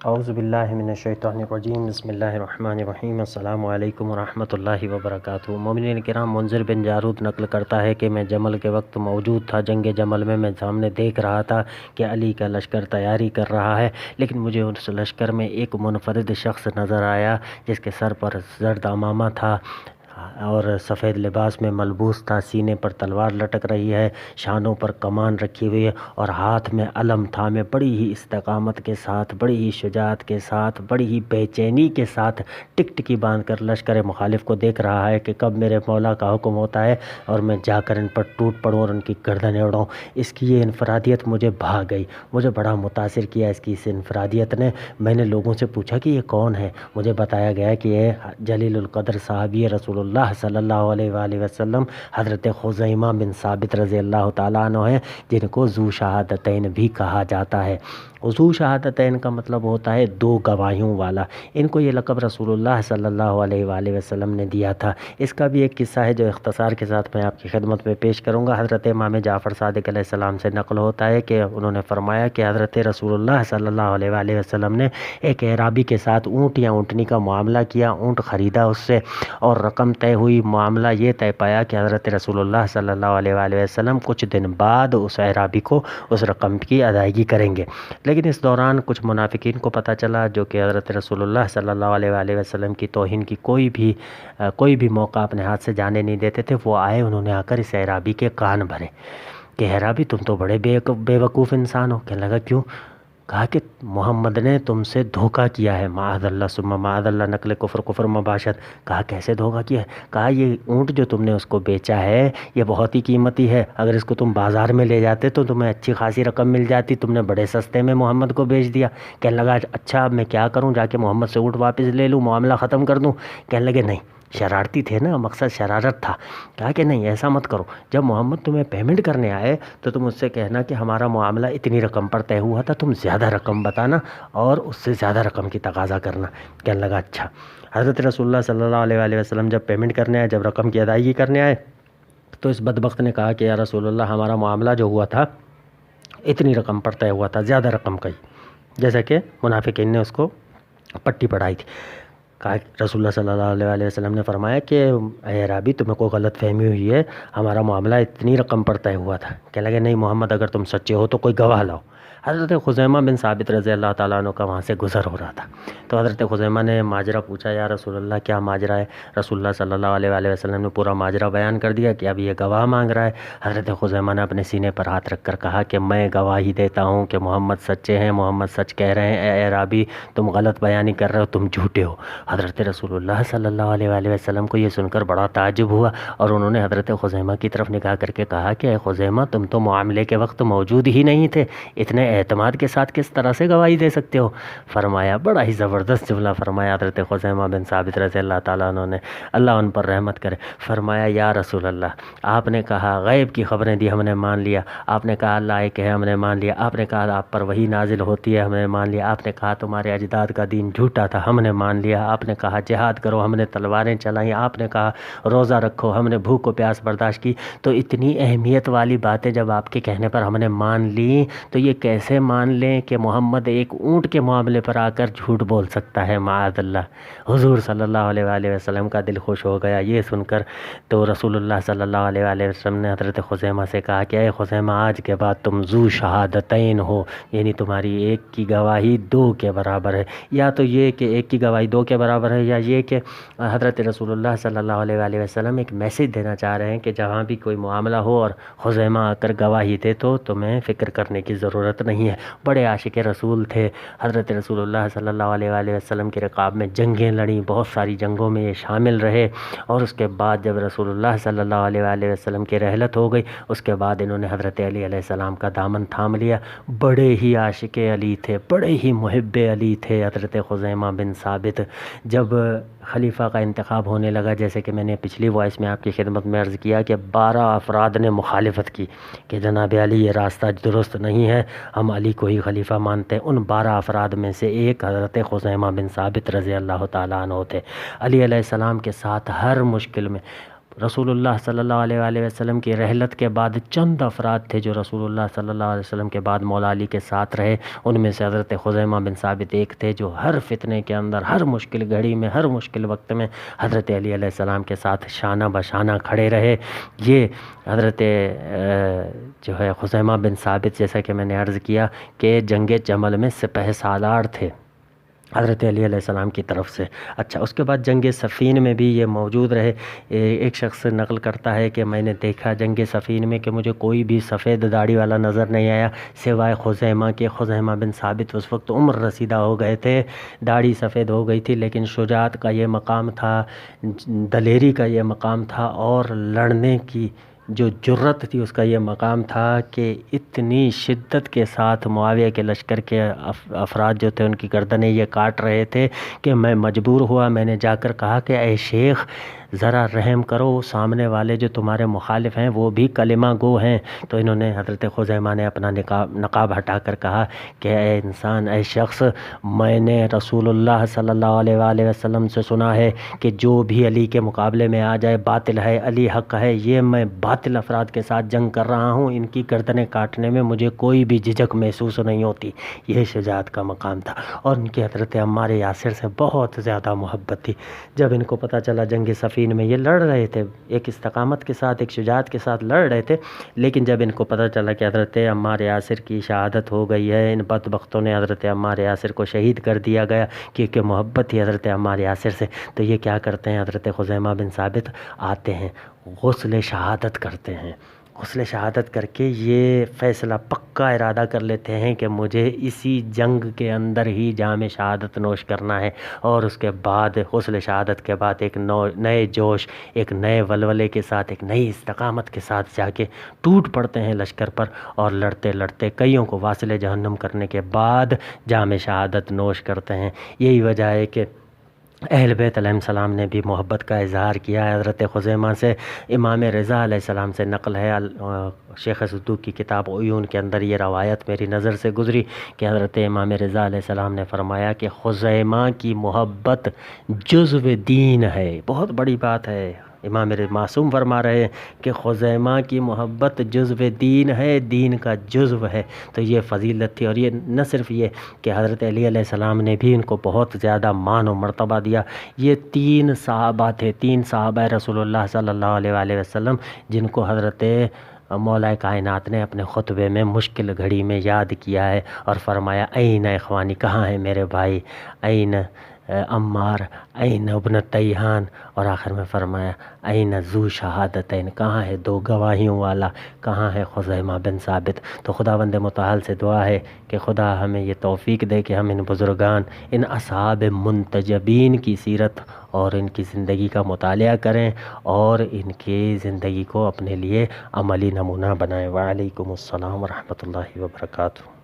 اعوذ باللہ من الشیطان الرجیم، بسم اللہ الرحمن الرحیم، السلام علیکم ورحمۃ اللہ وبرکاتہ۔ مومنین کرام، منذر بن جارود نقل کرتا ہے کہ میں جمل کے وقت موجود تھا۔ جنگ جمل میں سامنے دیکھ رہا تھا کہ علی کا لشکر تیاری کر رہا ہے، لیکن مجھے اس لشکر میں ایک منفرد شخص نظر آیا جس کے سر پر زرد عمامہ تھا اور سفید لباس میں ملبوس تھا، سینے پر تلوار لٹک رہی ہے، شانوں پر کمان رکھی ہوئی ہے اور ہاتھ میں علم تھا۔ میں بڑی ہی استقامت کے ساتھ، بڑی ہی شجاعت کے ساتھ، بڑی ہی بے چینی کے ساتھ ٹکٹکی باندھ کر لشکر مخالف کو دیکھ رہا ہے کہ کب میرے مولا کا حکم ہوتا ہے اور میں جا کر ان پر ٹوٹ پڑوں اور ان کی گردنیں اڑاؤں۔ اس کی یہ انفرادیت مجھے بھا گئی، مجھے بڑا متاثر کیا اس کی اس انفرادیت نے۔ میں نے لوگوں سے پوچھا کہ یہ کون ہے؟ مجھے بتایا گیا کہ یہ جلیل القدر صحابی رسول اللہ صلی اللہ علیہ وآلہ وسلم حضرت خزیمہ بن ثابت رضی اللہ تعالیٰ عنہ ہیں، جن کو ذو شہادتین بھی کہا جاتا ہے۔ ذو شہادتین کا مطلب ہوتا ہے دو گواہیوں والا۔ ان کو یہ لقب رسول اللہ صلی اللہ علیہ وآلہ وسلم نے دیا تھا۔ اس کا بھی ایک قصہ ہے جو اختصار کے ساتھ میں آپ کی خدمت میں پیش کروں گا۔ حضرت امام جعفر صادق علیہ السلام سے نقل ہوتا ہے کہ انہوں نے فرمایا کہ حضرت رسول اللہ صلی اللہ علیہ وآلہ وسلم نے ایک اعرابی کے ساتھ اونٹ یا اونٹنی کا معاملہ کیا، اونٹ خریدا اس سے اور رقم طے ہوئی۔ معاملہ یہ طے پایا کہ حضرت رسول اللہ صلی اللہ علیہ وآلہ وسلم کچھ دن بعد اس اعرابی کو اس رقم کی ادائیگی کریں گے، لیکن اس دوران کچھ منافقین کو پتہ چلا جو کہ حضرت رسول اللہ صلی اللہ علیہ وآلہ وسلم کی توہین کی کوئی بھی موقع اپنے ہاتھ سے جانے نہیں دیتے تھے۔ وہ آئے، انہوں نے آ کر اس اعرابی کے کان بھرے کہ اعرابی تم تو بڑے بے وقوف انسان ہو۔ کہنے لگا کیوں؟ کہا کہ محمد نے تم سے دھوکہ کیا ہے، معاذ اللہ ثم معاذ اللہ، نقل کفر مباشرت۔ کہا کیسے دھوکہ کیا ہے؟ کہا یہ اونٹ جو تم نے اس کو بیچا ہے یہ بہت ہی قیمتی ہے، اگر اس کو تم بازار میں لے جاتے تو تمہیں اچھی خاصی رقم مل جاتی، تم نے بڑے سستے میں محمد کو بیچ دیا۔ کہنے لگا اچھا اب میں کیا کروں، جا کے محمد سے اونٹ واپس لے لوں، معاملہ ختم کر دوں؟ کہنے لگے نہیں، شرارتی تھے نا، مقصد شرارت تھا۔ کہا کہ نہیں ایسا مت کرو، جب محمد تمہیں پیمنٹ کرنے آئے تو تم اس سے کہنا کہ ہمارا معاملہ اتنی رقم پر طے ہوا تھا، تم زیادہ رقم بتانا اور اس سے زیادہ رقم کی تقاضا کرنا۔ کہنے لگا اچھا۔ حضرت رسول اللہ صلی اللہ علیہ وآلہ وسلم جب پیمنٹ کرنے آئے، جب رقم کی ادائیگی کرنے آئے تو اس بدبخت نے کہا کہ یا رسول اللہ ہمارا معاملہ جو ہوا تھا اتنی رقم پر طے ہوا تھا، زیادہ رقم کا ہی، جیسا کہ منافقین نے اس کو پٹی پڑھائی تھی۔ کہا رسول اللہ صلی اللہ علیہ وآلہ وسلم نے فرمایا کہ اے اعرابی تمہیں کوئی غلط فہمی ہوئی ہے، ہمارا معاملہ اتنی رقم پر طے ہوا تھا۔ کہنے لگے نہیں محمد اگر تم سچے ہو تو کوئی گواہ لاؤ۔ حضرت خزیمہ بن ثابت رضی اللہ تعالیٰ عنہ کا وہاں سے گزر ہو رہا تھا، تو حضرت خزیمہ نے ماجرا پوچھا، یا رسول اللہ کیا ماجرا ہے؟ رسول اللہ صلی اللہ علیہ وآلہ وسلم نے پورا ماجرا بیان کر دیا کہ اب یہ گواہ مانگ رہا ہے۔ حضرت خزیمہ نے اپنے سینے پر ہاتھ رکھ کر کہا کہ میں گواہی دیتا ہوں کہ محمد سچے ہیں، محمد سچ کہہ رہے ہیں، اے اعرابی تم غلط بیانی کر رہے ہو، تم جھوٹے ہو۔ حضرت رسول اللہ صلی اللہ علیہ وآلہ وسلم کو یہ سن کر بڑا تعجب ہوا اور انہوں نے حضرت خزیمہ کی طرف نگاہ کر کے کہا کہ اے خزیمہ تم تو معاملے کے وقت موجود ہی نہیں تھے، اتنے اعتماد کے ساتھ کس طرح سے گواہی دے سکتے ہو؟ فرمایا بڑا ہی زبردست جملہ فرمایا حضرت خزیمہ بن ثابت رضی اللہ تعالیٰ عنہ نے، اللہ ان پر رحمت کرے۔ فرمایا یا رسول اللہ آپ نے کہا غیب کی خبریں دی ہم نے مان لیا، آپ نے کہا اللہ ایک ہے ہم نے مان لیا، آپ نے کہا آپ پر وحی نازل ہوتی ہے ہم نے مان لیا، آپ نے کہا تمہارے اجداد کا دین جھوٹا تھا ہم نے مان لیا، آپ نے کہا جہاد کرو ہم نے تلواریں چلائیں، آپ نے کہا روزہ رکھو ہم نے بھوک و پیاس برداشت کی۔ تو اتنی اہمیت والی باتیں جب آپ کے کہنے پر ہم نے مان لی تو یہ کیسے مان لیں کہ محمد ایک اونٹ کے معاملے پر آ کر جھوٹ بول سکتا ہے؟ معاذ اللہ۔ حضور صلی اللہ علیہ وآلہ وسلم کا دل خوش ہو گیا یہ سن کر، تو رسول اللہ صلی اللہ علیہ وآلہ وسلم نے حضرت خزیمہ سے کہا کہ اے خزیمہ آج کے بعد تم ذو شہادتین ہو، یعنی تمہاری ایک کی گواہی دو کے برابر ہے، یا تو یہ کہ ایک کی گواہی دو کے برابر ہے، یا یہ کہ حضرت رسول اللہ صلی اللہ علیہ وآلہ وسلم ایک میسیج دینا چاہ رہے ہیں کہ جہاں بھی کوئی معاملہ ہو اور خزیمہ آ کر گواہی دے تو تمہیں فکر کرنے کی ضرورت نہیں ہے۔ بڑے عاشق رسول تھے، حضرت رسول اللہ صلی اللہ علیہ وآلہ وسلم کے رقاب میں جنگیں لڑیں، بہت ساری جنگوں میں یہ شامل رہے، اور اس کے بعد جب رسول اللہ صلی اللہ علیہ وآلہ وسلم کی رحلت ہو گئی اس کے بعد انہوں نے حضرت علی علیہ السلام کا دامن تھام لیا۔ بڑے ہی عاشق علی تھے، بڑے ہی محب علی تھے حضرت خزیمہ بن ثابت۔ جب خلیفہ کا انتخاب ہونے لگا، جیسے کہ میں نے پچھلی وائس میں آپ کی خدمت میں عرض کیا کہ 12 افراد نے مخالفت کی کہ جناب علی یہ راستہ درست نہیں ہے، ہم علی کو ہی خلیفہ مانتے ہیں۔ ان 12 افراد میں سے ایک حضرت خزیمہ بن ثابت رضی اللہ تعالیٰ عنہ تھے۔ علی علیہ السلام کے ساتھ ہر مشکل میں رسول اللہ صلی اللہ علیہ وآلہ وسلم کی رحلت کے بعد چند افراد تھے جو رسول اللہ صلی اللہ علیہ وسلم کے بعد مولا علی کے ساتھ رہے. ان میں سے حضرت خزیمہ بن ثابت ایک تھے جو ہر فتنے کے اندر، ہر مشکل گھڑی میں، ہر مشکل وقت میں حضرت علی علیہ السلام کے ساتھ شانہ بشانہ کھڑے رہے. یہ حضرت جو ہے خزیمہ بن ثابت، جیسا کہ میں نے عرض کیا کہ جنگ جمل میں سپہ سالار تھے حضرت علی علیہ السلام کی طرف سے. اچھا، اس کے بعد جنگ صفین میں بھی یہ موجود رہے. ایک شخص نقل کرتا ہے کہ میں نے دیکھا جنگ صفین میں کہ مجھے کوئی بھی سفید داڑھی والا نظر نہیں آیا سوائے خزیمہ کے. خزیمہ بن ثابت اس وقت عمر رسیدہ ہو گئے تھے، داڑھی سفید ہو گئی تھی، لیکن شجاعت کا یہ مقام تھا، دلیری کا یہ مقام تھا، اور لڑنے کی جو جرت تھی اس کا یہ مقام تھا کہ اتنی شدت کے ساتھ معاویہ کے لشکر کے افراد جو تھے ان کی گردنیں یہ کاٹ رہے تھے کہ میں مجبور ہوا، میں نے جا کر کہا کہ اے شیخ ذرا رحم کرو، سامنے والے جو تمہارے مخالف ہیں وہ بھی کلمہ گو ہیں. تو انہوں نے، حضرت خزیمہ نے اپنا نقاب ہٹا کر کہا کہ اے انسان، اے شخص، میں نے رسول اللہ صلی اللہ علیہ وآلہ وسلم سے سنا ہے کہ جو بھی علی کے مقابلے میں آ جائے باطل ہے، علی حق ہے. یہ میں باطل افراد کے ساتھ جنگ کر رہا ہوں، ان کی گردنیں کاٹنے میں مجھے کوئی بھی جھجک محسوس نہیں ہوتی. یہ شجاعت کا مقام تھا. اور ان کی حضرت عمار یاسر سے بہت زیادہ محبت تھی. جب ان کو پتہ چلا جنگ صفین میں یہ لڑ رہے تھے، ایک استقامت کے ساتھ، ایک شجاعت کے ساتھ لڑ رہے تھے، لیکن جب ان کو پتہ چلا کہ حضرت عمار یاسر کی شہادت ہو گئی ہے، ان بدبختوں نے حضرت عمار یاسر کو شہید کر دیا گیا کیونکہ محبت تھی حضرت عمار یاسر سے، تو یہ کیا کرتے ہیں، حضرت خزیمہ بن ثابت آتے ہیں، غسل شہادت کرتے ہیں. غسل شہادت کر کے یہ فیصلہ پکا ارادہ کر لیتے ہیں کہ مجھے اسی جنگ کے اندر ہی جام شہادت نوش کرنا ہے. اور اس کے بعد، غسل شہادت کے بعد، ایک نئے جوش، ایک نئے ولولے کے ساتھ، ایک نئی استقامت کے ساتھ جا کے ٹوٹ پڑتے ہیں لشکر پر، اور لڑتے لڑتے کئیوں کو واصل جہنم کرنے کے بعد جام شہادت نوش کرتے ہیں. یہی وجہ ہے کہ اہل بیت علیہ السلام نے بھی محبت کا اظہار کیا ہے حضرت خزیمہ سے. امام رضا علیہ السلام سے نقل ہے، شیخ صدوق کی کتاب عیون کے اندر یہ روایت میری نظر سے گزری کہ حضرت امام رضا علیہ السلام نے فرمایا کہ خزیمہ کی محبت جزو دین ہے. بہت بڑی بات ہے، امام معصوم فرما رہے ہیں کہ خزیمہ کی محبت جزو دین ہے، دین کا جزو ہے. تو یہ فضیلت تھی. اور یہ نہ صرف یہ کہ حضرت علی علیہ السلام نے بھی ان کو بہت زیادہ مان و مرتبہ دیا. یہ 3 صحابہ تھے، 3 صحابہ رسول اللہ صلی اللہ علیہ وآلہ وسلم جن کو حضرت مولا کائنات نے اپنے خطبے میں مشکل گھڑی میں یاد کیا ہے اور فرمایا این اخوانی، کہاں ہیں میرے بھائی، این عمار، این ابن تیہان، اور آخر میں فرمایا این ذو شہادتین، کہاں ہے 2 گواہیوں والا، کہاں ہے خزیمہ بن ثابت. تو خداوند متعال سے دعا ہے کہ خدا ہمیں یہ توفیق دے کہ ہم ان بزرگان، ان اصحاب منتجبین کی سیرت اور ان کی زندگی کا مطالعہ کریں اور ان کی زندگی کو اپنے لیے عملی نمونہ بنائیں. وعلیکم السلام ورحمۃ اللہ وبرکاتہ.